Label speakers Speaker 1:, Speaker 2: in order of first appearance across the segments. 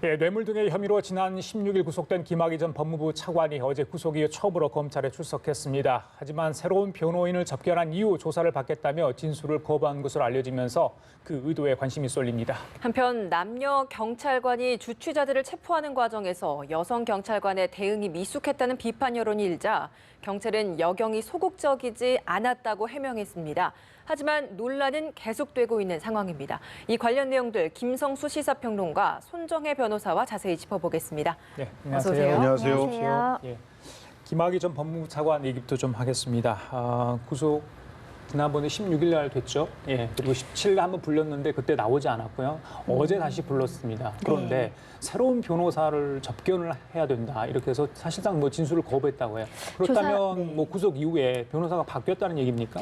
Speaker 1: 예, 뇌물 등의 혐의로 지난 16일 구속된 김학의 전 법무부 차관이 어제 구속 이후 처음으로 검찰에 출석했습니다. 하지만 새로운 변호인을 접견한 이후 조사를 받겠다며 진술을 거부한 것으로 알려지면서 그 의도에 관심이 쏠립니다.
Speaker 2: 한편 남녀 경찰관이 주취자들을 체포하는 과정에서 여성 경찰관의 대응이 미숙했다는 비판 여론이 일자 경찰은 여경이 소극적이지 않았다고 해명했습니다. 하지만 논란은 계속되고 있는 상황입니다. 이 관련 내용들 김성수 시사평론가 손정혜 변호사와 자세히 짚어보겠습니다.
Speaker 1: 네,
Speaker 2: 어서 오세요.
Speaker 3: 안녕하세요.
Speaker 1: 예, 김학의 전 법무부 차관 얘기부터 좀 하겠습니다. 구속 지난번에 16일 날 됐죠. 예, 그리고 17일 한번 불렀는데 그때 나오지 않았고요. 어제 다시 불렀습니다. 그런데 새로운 변호사를 접견을 해야 된다. 이렇게 해서 사실상 뭐 진술을 거부했다고 해요. 그렇다면 뭐 구속 이후에 변호사가 바뀌었다는 얘기입니까?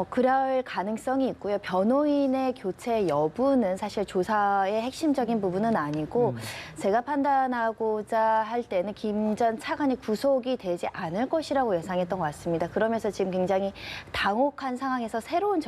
Speaker 3: 그럴 가능성이 있고요. 변호인의 교체 여부는 사실 조사의 핵심적인 부분은 아니고 제가 판단하고자 할 때는 김 전 차관이 구속이 되지 않을 것이라고 예상했던 것 같습니다. 그러면서 지금 굉장히 당혹한 상황에서 새로운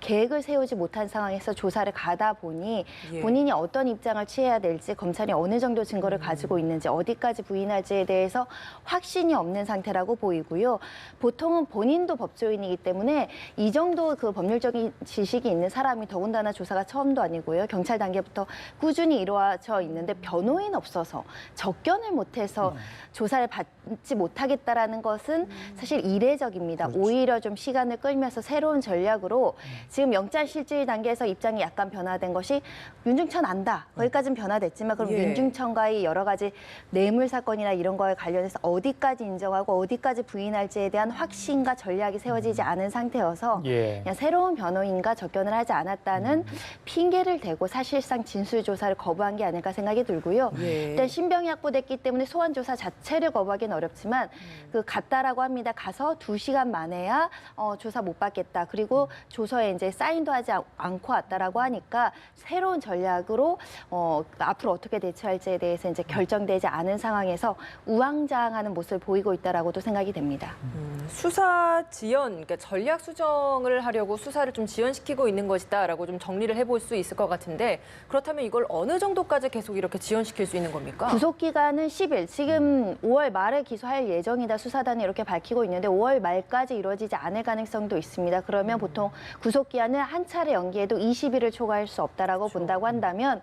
Speaker 3: 계획을 세우지 못한 상황에서 조사를 가다 보니 본인이 어떤 입장을 취해야 될지 검찰이 어느 정도 증거를 가지고 있는지 어디까지 부인할지에 대해서 확신이 없는 상태라고 보이고요. 보통은 본인도 법조인이기 때문에 이 정도 그 법률적인 지식이 있는 사람이 더군다나 조사가 처음도 아니고요. 경찰 단계부터 꾸준히 이루어져 있는데 변호인 없어서 접견을 못해서 조사를 받지 못하겠다라는 것은 사실 이례적입니다.
Speaker 1: 그렇죠.
Speaker 3: 오히려 좀 시간을 끌면서 새로운 전략으로 지금 영장실질 단계에서 입장이 약간 변화된 것이 윤중천 안다. 거기까지는 변화됐지만 그럼 윤중천과의 여러 가지 뇌물 사건이나 이런 거에 관련해서 어디까지 인정하고 어디까지 부인할지에 대한 확신과 전략이 세워지지 않은 상태여서 그냥 새로운 변호인과 접견을 하지 않았다는 핑계를 대고 사실상 진술 조사를 거부한 게 아닐까 생각이 들고요. 일단 신병이 확보됐기 때문에 소환 조사 자체를 거부하기는 어렵지만 그 갔다라고 합니다. 가서 2시간 만에야 조사 못 받겠다. 그리고 조서에 이제 사인도 하지 않고 왔다라고 하니까 새로운 전략으로 앞으로 어떻게 대처할지에 대해서 이제 결정되지 않은 상황에서 우왕좌왕하는 모습을 보이고 있다라고도 생각이 됩니다.
Speaker 2: 수사 지연, 그러니까 전략 수정을 하려고 수사를 좀 지연시키고 있는 것이다라고 좀 정리를 해볼 수 있을 것 같은데 그렇다면 이걸 어느 정도까지 계속 이렇게 지연시킬 수 있는 겁니까?
Speaker 3: 구속 기간은 10일, 지금 5월 말에 기소할 예정이다 수사단이 이렇게 밝히고 있는데 5월 말까지 이루어지지 않을 가능성도 있습니다. 그러면 보통 구속 기한을 한 차례 연기해도 20일을 초과할 수 없다라고 본다고 한다면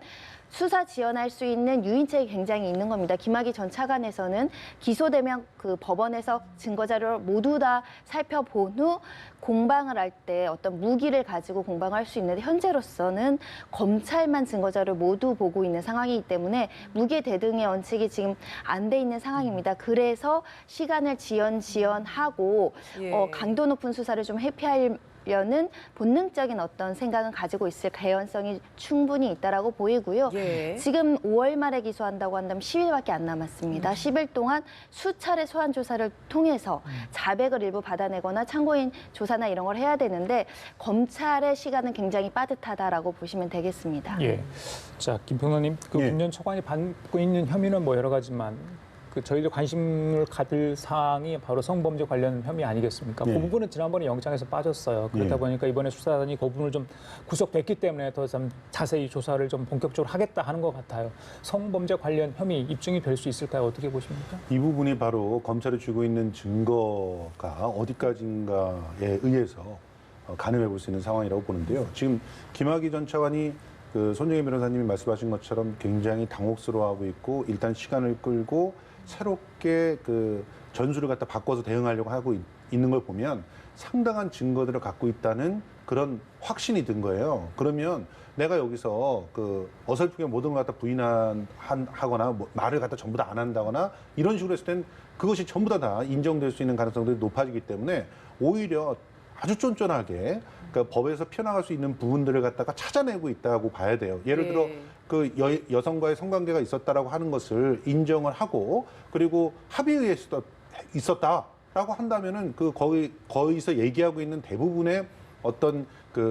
Speaker 3: 수사 지연할 수 있는 유인책이 굉장히 있는 겁니다. 김학의 전 차관에서는 기소되면 그 법원에서 증거 자료를 모두 다 살펴본 후 공방을 할 때 어떤 무기를 가지고 공방할 수 있는데 현재로서는 검찰만 증거 자료를 모두 보고 있는 상황이기 때문에 무기 대등의 원칙이 지금 안 돼 있는 상황입니다. 그래서 시간을 지연하고 강도 높은 수사를 좀 회피하려는 본능적인 어떤 생각은 가지고 있을 개연성이 충분히 있다라고 보이고요. 지금 5월 말에 기소한다고 한다면 10일밖에 안 남았습니다. 10일 동안 수차례 소환 조사를 통해서 자백을 일부 받아내거나 참고인 조사나 이런 걸 해야 되는데 검찰의 시간은 굉장히 빠듯하다라고 보시면 되겠습니다.
Speaker 1: 자, 김 평론님, 김 전 차관이 받고 있는 혐의는 뭐 여러 가지만 저희들 관심을 가질 사항이 바로 성범죄 관련 혐의 아니겠습니까? 그 부분은 지난번에 영장에서 빠졌어요. 그러다 보니까 이번에 수사단이 그 부분을 좀 구속됐기 때문에 더 좀 자세히 조사를 좀 본격적으로 하겠다 하는 것 같아요. 성범죄 관련 혐의 입증이 될 수 있을까요? 어떻게 보십니까?
Speaker 4: 이 부분이 바로 검찰이 쥐고 있는 증거가 어디까지인가에 의해서 가늠해 볼 수 있는 상황이라고 보는데요. 지금 김학의 전 차관이 손정혜 변호사님이 말씀하신 것처럼 굉장히 당혹스러워하고 있고 일단 시간을 끌고 새롭게 전술을 갖다 바꿔서 대응하려고 하고 있는 걸 보면 상당한 증거들을 갖고 있다는 그런 확신이 든 거예요. 그러면 내가 여기서 어설프게 모든 걸 갖다 부인하거나 말을 갖다 전부 다 안 한다거나 이런 식으로 했을 땐 그것이 전부 다 인정될 수 있는 가능성들이 높아지기 때문에 오히려 아주 쫀쫀하게 법에서 펴나갈 수 있는 부분들을 갖다가 찾아내고 있다고 봐야 돼요. 예를 들어 여성과의 성관계가 있었다라고 하는 것을 인정을 하고 그리고 합의에 있었다라고 한다면은 거기서 얘기하고 있는 대부분의 어떤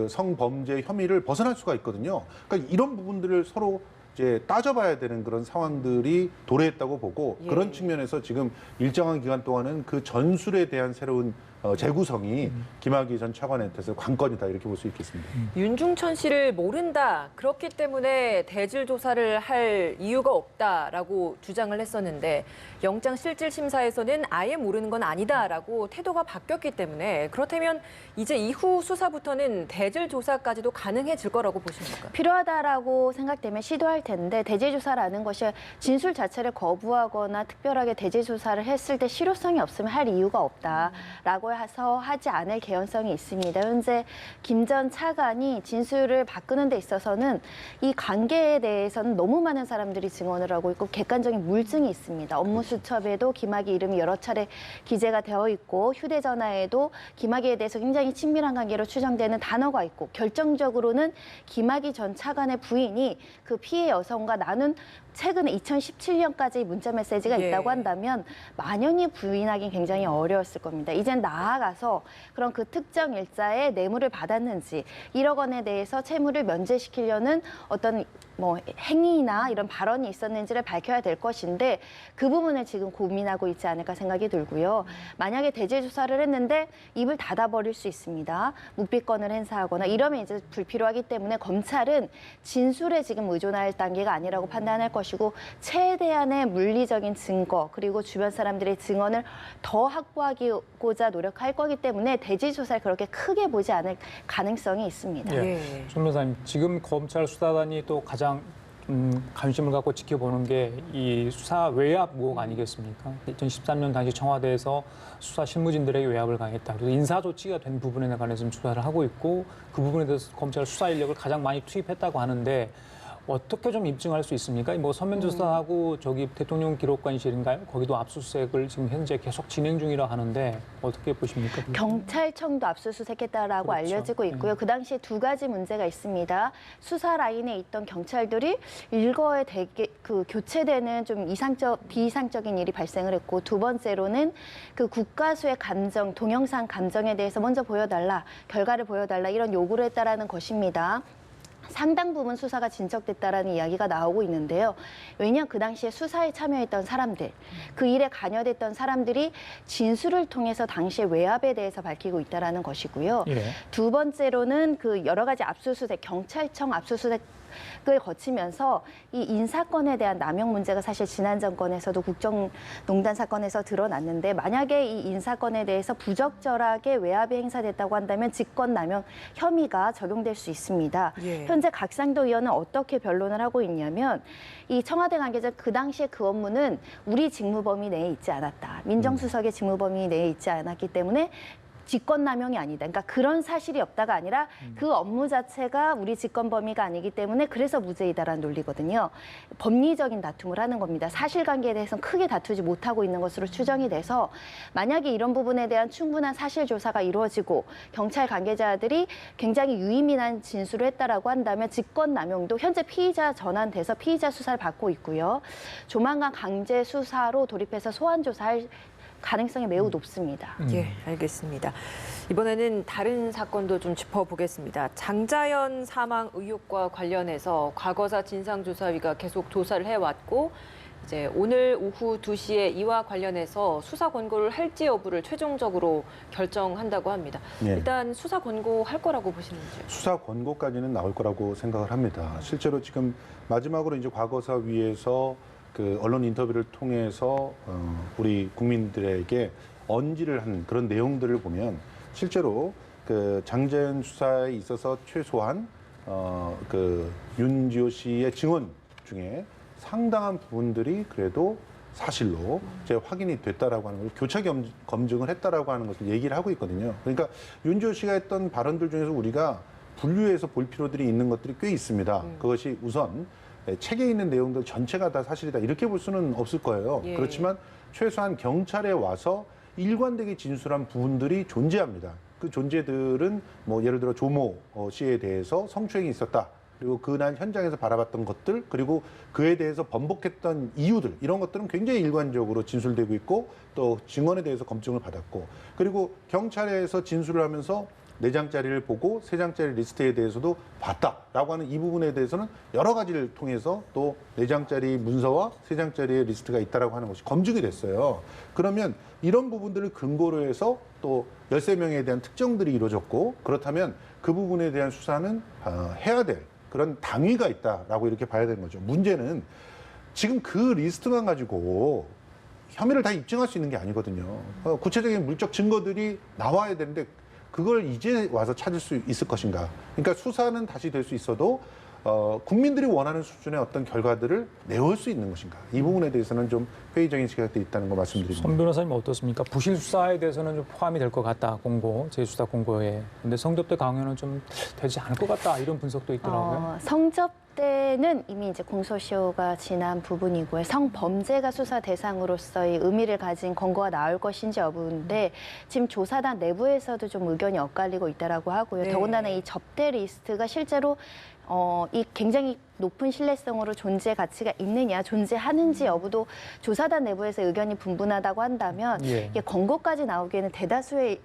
Speaker 4: 성범죄 혐의를 벗어날 수가 있거든요. 그러니까 이런 부분들을 서로 이제 따져봐야 되는 그런 상황들이 도래했다고 보고 그런 측면에서 지금 일정한 기간 동안은 그 전술에 대한 새로운 재구성이 김학의 전 차관한테서 관건이다 이렇게 볼 수 있겠습니다.
Speaker 2: 윤중천 씨를 모른다. 그렇기 때문에 대질 조사를 할 이유가 없다라고 주장을 했었는데 영장 실질 심사에서는 아예 모르는 건 아니다라고 태도가 바뀌었기 때문에 그렇다면 이제 이후 수사부터는 대질 조사까지도 가능해질 거라고 보십니까?
Speaker 3: 필요하다라고 생각되면 시도할 텐데 대질 조사라는 것이 진술 자체를 거부하거나 특별하게 대질 조사를 했을 때 실효성이 없으면 할 이유가 없다라고 해서 하지 않을 개연성이 있습니다. 현재 김 전 차관이 진술을 바꾸는 데 있어서는 이 관계에 대해서는 너무 많은 사람들이 증언을 하고 있고 객관적인 물증이 있습니다. 업무 수첩에도 김학의 이름이 여러 차례 기재가 되어 있고 휴대전화에도 김학의에 대해서 굉장히 친밀한 관계로 추정되는 단어가 있고 결정적으로는 김학의 전 차관의 부인이 그 피해 여성과 나눈 최근에 2017년까지 문자 메시지가 있다고 한다면 만연히 부인하기 굉장히 어려웠을 겁니다. 이젠 나아가서 그런 그 특정 일자에 뇌물을 받았는지 1억 원에 대해서 채무를 면제시키려는 어떤 뭐 행위나 이런 발언이 있었는지를 밝혀야 될 것인데 그 부분을 지금 고민하고 있지 않을까 생각이 들고요. 만약에 대질 조사를 했는데 입을 닫아버릴 수 있습니다. 묵비권을 행사하거나 이러면 이제 불필요하기 때문에 검찰은 진술에 지금 의존할 단계가 아니라고 판단할 것이고 최대한의 물리적인 증거 그리고 주변 사람들의 증언을 더 확보하고자 노력할 거기 때문에 대질 조사를 그렇게 크게 보지 않을 가능성이 있습니다.
Speaker 1: 예. 손 변호사님, 지금 검찰 수사단이 또 가장 관심을 갖고 지켜보는 게 이 수사 외압 의혹 아니겠습니까? 2013년 당시 청와대에서 수사 실무진들에게 외압을 가했다. 그리고 인사 조치가 된 부분에 관해서 조사를 하고 있고 그 부분에 대해서 검찰 수사 인력을 가장 많이 투입했다고 하는데 어떻게 좀 입증할 수 있습니까? 뭐 서면 조사하고 저기 대통령 기록관실인가요? 거기도 압수수색을 지금 현재 계속 진행 중이라 하는데 어떻게 보십니까?
Speaker 3: 경찰청도 압수수색했다라고
Speaker 1: 그렇죠.
Speaker 3: 알려지고 있고요. 그 당시에 두 가지 문제가 있습니다. 수사 라인에 있던 경찰들이 일거에 되게 그 교체되는 좀 비이상적인 일이 발생을 했고 두 번째로는 그 국가수의 감정, 동영상 감정에 대해서 먼저 보여달라, 결과를 보여달라 이런 요구를 했다라는 것입니다. 상당 부분 수사가 진척됐다라는 이야기가 나오고 있는데요. 왜냐하면 그 당시에 수사에 참여했던 사람들, 그 일에 관여됐던 사람들이 진술을 통해서 당시의 외압에 대해서 밝히고 있다라는 것이고요.
Speaker 1: 예.
Speaker 3: 두 번째로는 그 여러 가지 압수수색, 경찰청 압수수색을 거치면서 이 인사권에 대한 남용 문제가 사실 지난 정권에서도 국정농단 사건에서 드러났는데 만약에 이 인사권에 대해서 부적절하게 외압이 행사됐다고 한다면 직권남용 혐의가 적용될 수 있습니다.
Speaker 2: 예.
Speaker 3: 현재 각상도 의원은 어떻게 변론을 하고 있냐면 이 청와대 관계자 그 당시에 그 업무는 우리 직무범위 내에 있지 않았다. 민정수석의 직무범위 내에 있지 않았기 때문에 직권남용이 아니다. 그러니까 그런 사실이 없다가 아니라 그 업무 자체가 우리 직권 범위가 아니기 때문에 그래서 무죄이다라는 논리거든요. 법리적인 다툼을 하는 겁니다. 사실관계에 대해서는 크게 다투지 못하고 있는 것으로 추정이 돼서 만약에 이런 부분에 대한 충분한 사실 조사가 이루어지고 경찰 관계자들이 굉장히 유의미한 진술을 했다라고 한다면 직권남용도 현재 피의자 전환돼서 피의자 수사를 받고 있고요. 조만간 강제 수사로 돌입해서 소환 조사할 가능성이 매우 높습니다.
Speaker 2: 예, 알겠습니다. 이번에는 다른 사건도 좀 짚어보겠습니다. 장자연 사망 의혹과 관련해서 과거사 진상조사위가 계속 조사를 해왔고 이제 오늘 오후 2시에 이와 관련해서 수사 권고를 할지 여부를 최종적으로 결정한다고 합니다.
Speaker 4: 예.
Speaker 2: 일단 수사 권고할 거라고 보시는지요?
Speaker 4: 수사 권고까지는 나올 거라고 생각을 합니다. 실제로 지금 마지막으로 이제 과거사위에서 그 언론 인터뷰를 통해서 우리 국민들에게 언지를 한 그런 내용들을 보면 실제로 그 장자연 수사에 있어서 최소한 그 윤지호 씨의 증언 중에 상당한 부분들이 그래도 사실로 이제 확인이 됐다라고 하는 걸 교차 검증을 했다라고 하는 것을 얘기를 하고 있거든요. 그러니까 윤지호 씨가 했던 발언들 중에서 우리가 분류해서 볼 필요들이 있는 것들이 꽤 있습니다. 그것이 우선 책에 있는 내용들 전체가 다 사실이다 이렇게 볼 수는 없을 거예요.
Speaker 2: 예.
Speaker 4: 그렇지만 최소한 경찰에 와서 일관되게 진술한 부분들이 존재합니다. 그 존재들은 뭐 예를 들어 조모 씨에 대해서 성추행이 있었다. 그리고 그날 현장에서 바라봤던 것들 그리고 그에 대해서 번복했던 이유들 이런 것들은 굉장히 일관적으로 진술되고 있고 또 증언에 대해서 검증을 받았고 그리고 경찰에서 진술을 하면서 4장짜리를 보고 3장짜리 리스트에 대해서도 봤다라고 하는 이 부분에 대해서는 여러 가지를 통해서 또 4장짜리 문서와 3장짜리의 리스트가 있다라고 하는 것이 검증이 됐어요. 그러면 이런 부분들을 근거로 해서 또 13명에 대한 특정들이 이루어졌고 그렇다면 그 부분에 대한 수사는 해야 될 그런 당위가 있다라고 이렇게 봐야 되는 거죠. 문제는 지금 그 리스트만 가지고 혐의를 다 입증할 수 있는 게 아니거든요. 구체적인 물적 증거들이 나와야 되는데 그걸 이제 와서 찾을 수 있을 것인가. 그러니까 수사는 다시 될 수 있어도 국민들이 원하는 수준의 어떤 결과들을 내올 수 있는 것인가. 이 부분에 대해서는 좀 회의적인 시각도 있다는 거 말씀드립니다.
Speaker 1: 손 변호사님 어떻습니까? 부실 수사에 대해서는 좀 포함이 될 것 같다. 재수사 공고에. 근데 성접대 강요는 좀 되지 않을 것 같다. 이런 분석도 있더라고요.
Speaker 3: 성접대는 이미 이제 공소시효가 지난 부분이고요. 성범죄가 수사 대상으로서의 의미를 가진 권고가 나올 것인지 여부인데 지금 조사단 내부에서도 좀 의견이 엇갈리고 있다라고 하고요.
Speaker 2: 네.
Speaker 3: 더군다나 이 접대 리스트가 실제로 이 굉장히 높은 신뢰성으로 존재 가치가 있느냐, 존재하는지 여부도 조사단 내부에서 의견이 분분하다고 한다면
Speaker 1: 예.
Speaker 3: 이게 권고까지 나오기에는 대다수의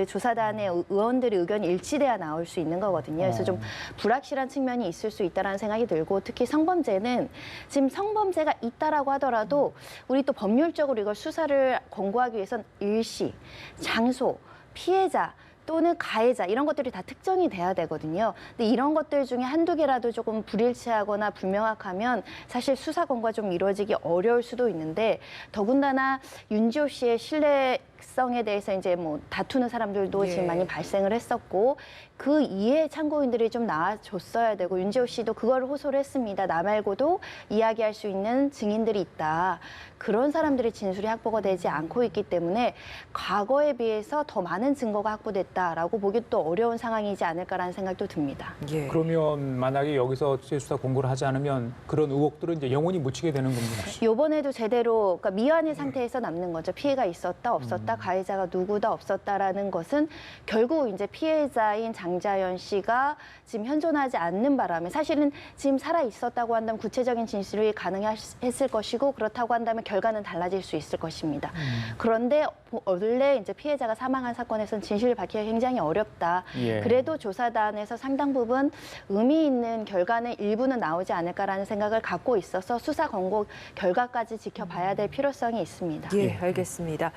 Speaker 3: 조사단의 의원들의 의견이 일치돼야 나올 수 있는 거거든요. 그래서 좀 불확실한 측면이 있을 수 있다는 생각이 들고 특히 성범죄는 지금 성범죄가 있다라고 하더라도 우리 또 법률적으로 이걸 수사를 권고하기 위해선 일시, 장소, 피해자 또는 가해자 이런 것들이 다 특정이 돼야 되거든요. 근데 이런 것들 중에 한두 개라도 조금 불일치하거나 불명확하면 사실 수사 권고가 좀 이루어지기 어려울 수도 있는데 더군다나 윤지호 씨의 신뢰성에 대해서 이제 뭐 다투는 사람들도
Speaker 2: 예.
Speaker 3: 지금 많이 발생을 했었고 그 이해 참고인들이 좀 나와줬어야 되고 윤지호 씨도 그걸 호소를 했습니다. 나 말고도 이야기할 수 있는 증인들이 있다. 그런 사람들의 진술이 확보가 되지 않고 있기 때문에 과거에 비해서 더 많은 증거가 확보됐다라고 보기 또 어려운 상황이지 않을까라는 생각도 듭니다.
Speaker 2: 예.
Speaker 1: 그러면 만약에 여기서 재수사 공고를 하지 않으면 그런 의혹들은 이제 영원히 묻히게 되는 겁니다.
Speaker 3: 요번에도 제대로 그러니까 미완의 상태에서 남는 거죠. 피해가 있었다, 없었다, 가해자가 누구다, 없었다라는 것은 결국 이제 피해자인 장자연 씨가 지금 현존하지 않는 바람에 사실은 지금 살아 있었다고 한다면 구체적인 진술이 가능했을 것이고 그렇다고 한다면 결과는 달라질 수 있을 것입니다. 그런데 원래 이제 피해자가 사망한 사건에서는 진실을 밝히기가 굉장히 어렵다.
Speaker 1: 예.
Speaker 3: 그래도 조사단에서 상당 부분 의미 있는 결과는 일부는 나오지 않을까라는 생각을 갖고 있어서 수사 권고 결과까지 지켜봐야 될 필요성이 있습니다.
Speaker 2: 예, 알겠습니다.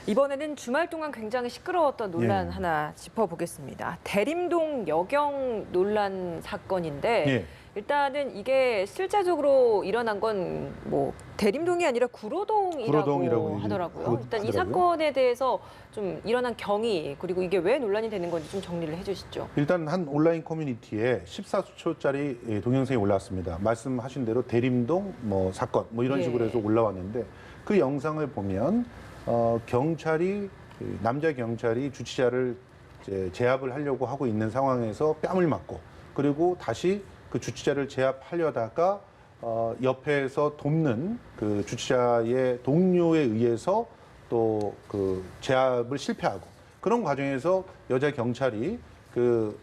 Speaker 2: 이번에는 주말 동안 굉장히 시끄러웠던 논란
Speaker 4: 예.
Speaker 2: 하나 짚어보겠습니다. 대림동 여경 논란 사건인데
Speaker 4: 예.
Speaker 2: 일단은 이게 실제적으로 일어난 건 뭐 대림동이 아니라 구로동이라고
Speaker 4: 구로동이라고
Speaker 2: 하더라고요. 일단 이
Speaker 4: 하더라고요.
Speaker 2: 사건에 대해서 좀 일어난 경위 그리고 이게 왜 논란이 되는 건지 좀 정리를 해주시죠.
Speaker 4: 일단 한 온라인 커뮤니티에 14초짜리 동영상이 올라왔습니다. 말씀하신 대로 대림동 뭐 사건 뭐 이런
Speaker 2: 예.
Speaker 4: 식으로 해서 올라왔는데 그 영상을 보면 경찰이 남자 경찰이 주치자를 이제 제압을 하려고 하고 있는 상황에서 뺨을 맞고 그리고 다시 그 주치자를 제압하려다가 옆에서 돕는 그 주치자의 동료에 의해서 또 그 제압을 실패하고 그런 과정에서 여자 경찰이 그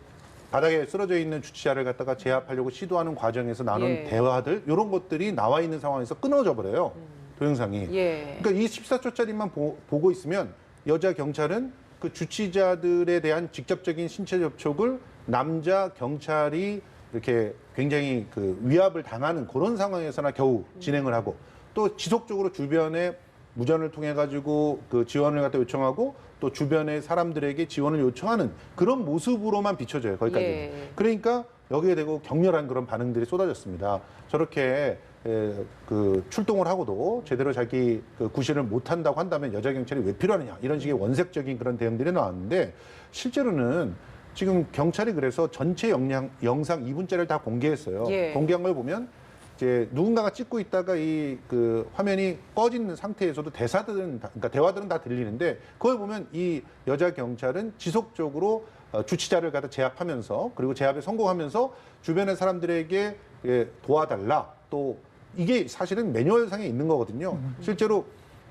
Speaker 4: 바닥에 쓰러져 있는 주치자를 갖다가 제압하려고 시도하는 과정에서 나눈
Speaker 2: 예.
Speaker 4: 대화들 이런 것들이 나와 있는 상황에서 끊어져 버려요. 동영상이.
Speaker 2: 예.
Speaker 4: 그러니까 이 14초짜리만 보고 있으면 여자 경찰은 그 주치자들에 대한 직접적인 신체 접촉을 남자 경찰이 이렇게 굉장히 그 위압을 당하는 그런 상황에서나 겨우 진행을 하고 또 지속적으로 주변에 무전을 통해 가지고 그 지원을 갖다 요청하고 또 주변의 사람들에게 지원을 요청하는 그런 모습으로만 비춰져요. 거기까지.
Speaker 2: 예.
Speaker 4: 그러니까 여기에 대고 격렬한 그런 반응들이 쏟아졌습니다. 저렇게 그 출동을 하고도 제대로 자기 그 구실을 못한다고 한다면 여자 경찰이 왜 필요하느냐 이런 식의 원색적인 그런 대응들이 나왔는데 실제로는 지금 경찰이 그래서 전체 영상 2분짜리를 다 공개했어요.
Speaker 2: 예.
Speaker 4: 공개한 걸 보면 이제 누군가가 찍고 있다가 이 그 화면이 꺼진 상태에서도 그러니까 대화들은 다 들리는데 그걸 보면 이 여자 경찰은 지속적으로 주치자를 갖다 제압하면서 그리고 제압에 성공하면서 주변의 사람들에게 도와달라 또 이게 사실은 매뉴얼상에 있는 거거든요. 실제로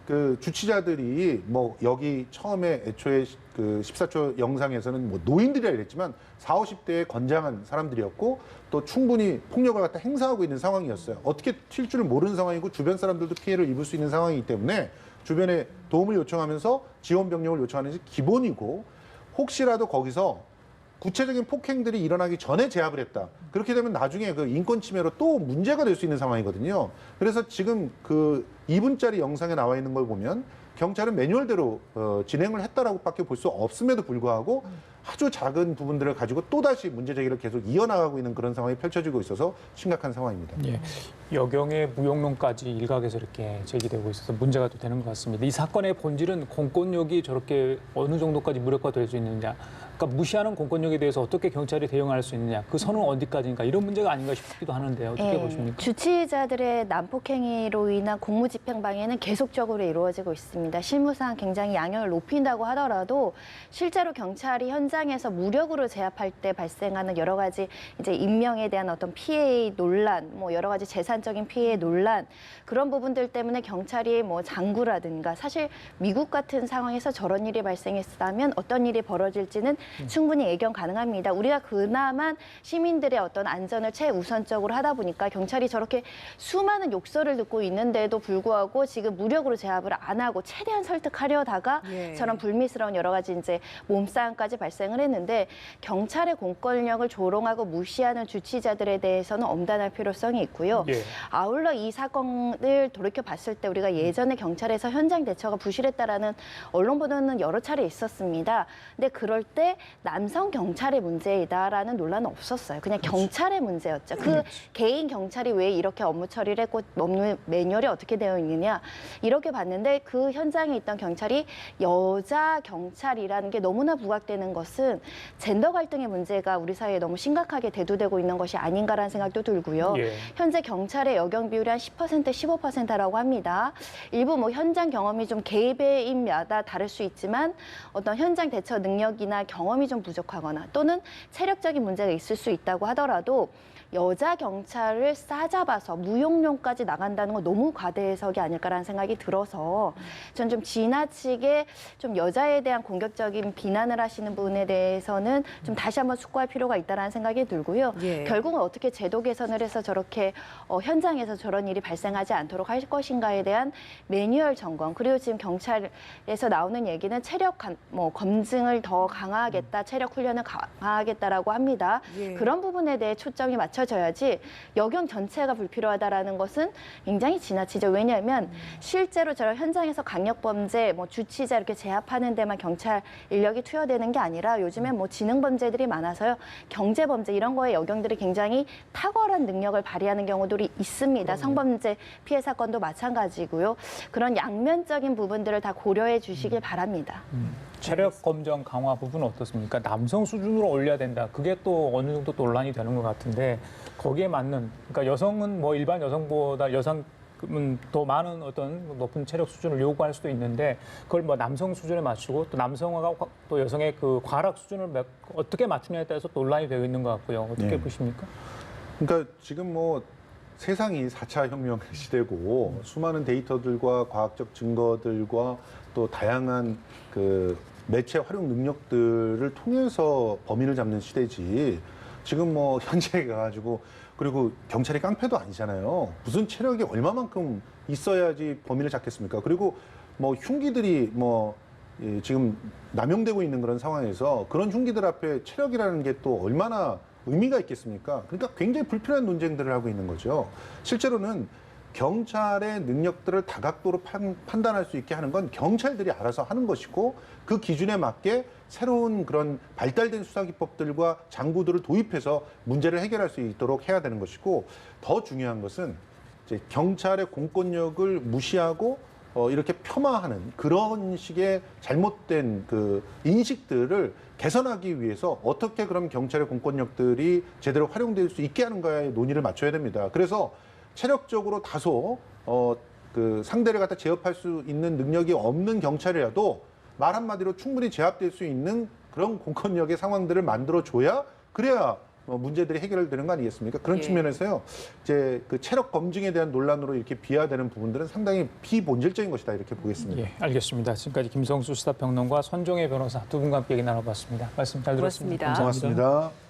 Speaker 4: 그 주치자들이 뭐 여기 처음에 애초에 그 14초 영상에서는 뭐 노인들이라 그랬지만 40, 50대의 건장한 사람들이었고 또 충분히 폭력을 갖다 행사하고 있는 상황이었어요. 어떻게 튈 줄을 모르는 상황이고 주변 사람들도 피해를 입을 수 있는 상황이기 때문에 주변에 도움을 요청하면서 지원 병력을 요청하는 것이 기본이고 혹시라도 거기서 구체적인 폭행들이 일어나기 전에 제압을 했다. 그렇게 되면 나중에 그 인권 침해로 또 문제가 될 수 있는 상황이거든요. 그래서 지금 그 2분짜리 영상에 나와 있는 걸 보면 경찰은 매뉴얼대로 진행을 했다라고밖에 볼 수 없음에도 불구하고 아주 작은 부분들을 가지고 또다시 문제 제기를 계속 이어나가고 있는 그런 상황이 펼쳐지고 있어서 심각한 상황입니다.
Speaker 1: 예, 여경의 무용론까지 일각에서 이렇게 제기되고 있어서 문제가 또 되는 것 같습니다. 이 사건의 본질은 공권력이 저렇게 어느 정도까지 무력화될 수 있느냐, 그러니까 무시하는 공권력에 대해서 어떻게 경찰이 대응할 수 있느냐, 그 선은 어디까지인가 이런 문제가 아닌가 싶기도 하는데요. 어떻게 보십니까?
Speaker 3: 주치의자들의 난폭행위로 인한 공무집행방해는 계속적으로 이루어지고 있습니다. 실무상 굉장히 양형을 높인다고 하더라도 실제로 경찰이 현장에서 무력으로 제압할 때 발생하는 여러 가지 이제 인명에 대한 어떤 피해의 논란, 뭐 여러 가지 재산적인 피해의 논란 그런 부분들 때문에 경찰이 뭐 장구라든가 사실 미국 같은 상황에서 저런 일이 발생했다면 어떤 일이 벌어질지는 충분히 예견 가능합니다. 우리가 그나마 시민들의 어떤 안전을 최우선적으로 하다 보니까 경찰이 저렇게 수많은 욕설을 듣고 있는데도 불구하고 지금 무력으로 제압을 안 하고 최대한 설득하려다가 저런 불미스러운 여러 가지 이제 몸싸움까지 발생을 했는데 경찰의 공권력을 조롱하고 무시하는 주치자들에 대해서는 엄단할 필요성이 있고요. 아울러 이 사건을 돌이켜 봤을 때 우리가 예전에 경찰에서 현장 대처가 부실했다라는 언론 보도는 여러 차례 있었습니다. 근데 그럴 때 남성 경찰의 문제이다라는 논란은 없었어요. 그냥 경찰의 문제였죠. 그 개인 경찰이 왜 이렇게 업무 처리를 했고 업무 매뉴얼이 어떻게 되어 있느냐 이렇게 봤는데 그 현장에 있던 경찰이 여자 경찰이라는 게 너무나 부각되는 것은 젠더 갈등의 문제가 우리 사회에 너무 심각하게 대두되고 있는 것이 아닌가라는 생각도 들고요. 현재 경찰의 여경 비율이 한 10%, 15%라고 합니다. 일부 뭐 현장 경험이 좀 개개인마다 다를 수 있지만 어떤 현장 대처 능력이나 경험이 좀 부족하거나 또는 체력적인 문제가 있을 수 있다고 하더라도 여자 경찰을 싸잡아서 무용론까지 나간다는 건 너무 과대 해석이 아닐까라는 생각이 들어서 전 좀 지나치게 좀 여자에 대한 공격적인 비난을 하시는 분에 대해서는 좀 다시 한번 숙고할 필요가 있다라는 생각이 들고요. 결국은 어떻게 제도 개선을 해서 저렇게 현장에서 저런 일이 발생하지 않도록 할 것인가에 대한 매뉴얼 점검 그리고 지금 경찰에서 나오는 얘기는 체력 검증을 더 강화하겠다, 체력 훈련을 강화하겠다라고 합니다. 그런 부분에 대해 초점이 맞춰져야지 여경 전체가 불필요하다라는 것은 굉장히 지나치죠. 왜냐하면 실제로 저런 현장에서 강력범죄, 뭐 주치자 이렇게 제압하는 데만 경찰 인력이 투여되는 게 아니라 요즘에 뭐 지능범죄들이 많아서요. 경제범죄 이런 거에 여경들이 굉장히 탁월한 능력을 발휘하는 경우들이 있습니다. 성범죄 피해 사건도 마찬가지고요. 그런 양면적인 부분들을 다 고려해 주시길 바랍니다.
Speaker 1: 체력 검정 강화 부분은 어떻습니까? 남성 수준으로 올려야 된다. 그게 또 어느 정도 또 논란이 되는 것 같은데 거기에 맞는 그러니까 여성은 뭐 일반 여성보다 여성은 더 많은 어떤 높은 체력 수준을 요구할 수도 있는데 그걸 뭐 남성 수준에 맞추고 또 남성과 또 여성의 그 과락 수준을 어떻게 맞추냐에 따라서 논란이 되어 있는 것 같고요. 어떻게 보십니까?
Speaker 4: 그러니까 지금 뭐 세상이 4차 혁명 시대고 수많은 데이터들과 과학적 증거들과 또 다양한 그 매체 활용 능력들을 통해서 범인을 잡는 시대지 지금 뭐 현재에 가가지고 그리고 경찰이 깡패도 아니잖아요. 무슨 체력이 얼마만큼 있어야지 범인을 잡겠습니까? 그리고 뭐 흉기들이 뭐 지금 남용되고 있는 그런 상황에서 그런 흉기들 앞에 체력이라는 게 또 얼마나 의미가 있겠습니까? 그러니까 굉장히 불필요한 논쟁들을 하고 있는 거죠. 실제로는 경찰의 능력들을 다각도로 판단할 수 있게 하는 건 경찰들이 알아서 하는 것이고 그 기준에 맞게 새로운 그런 발달된 수사기법들과 장구들을 도입해서 문제를 해결할 수 있도록 해야 되는 것이고 더 중요한 것은 이제 경찰의 공권력을 무시하고 이렇게 폄하하는 그런 식의 잘못된 그 인식들을 개선하기 위해서 어떻게 그럼 경찰의 공권력들이 제대로 활용될 수 있게 하는가에 논의를 맞춰야 됩니다. 그래서 체력적으로 다소 그 상대를 갖다 제압할 수 있는 능력이 없는 경찰이라도 말 한마디로 충분히 제압될 수 있는 그런 공권력의 상황들을 만들어줘야 그래야 문제들이 해결되는 거 아니겠습니까? 그런 측면에서요, 이제 그 체력 검증에 대한 논란으로 이렇게 비하되는 부분들은 상당히 비본질적인 것이다 이렇게 보겠습니다.
Speaker 1: 예, 알겠습니다. 지금까지 김성수 시사평론가 손정혜 변호사 두 분과 함께 얘기 나눠봤습니다. 말씀 잘 들었습니다.
Speaker 2: 고맙습니다.
Speaker 4: 고맙습니다.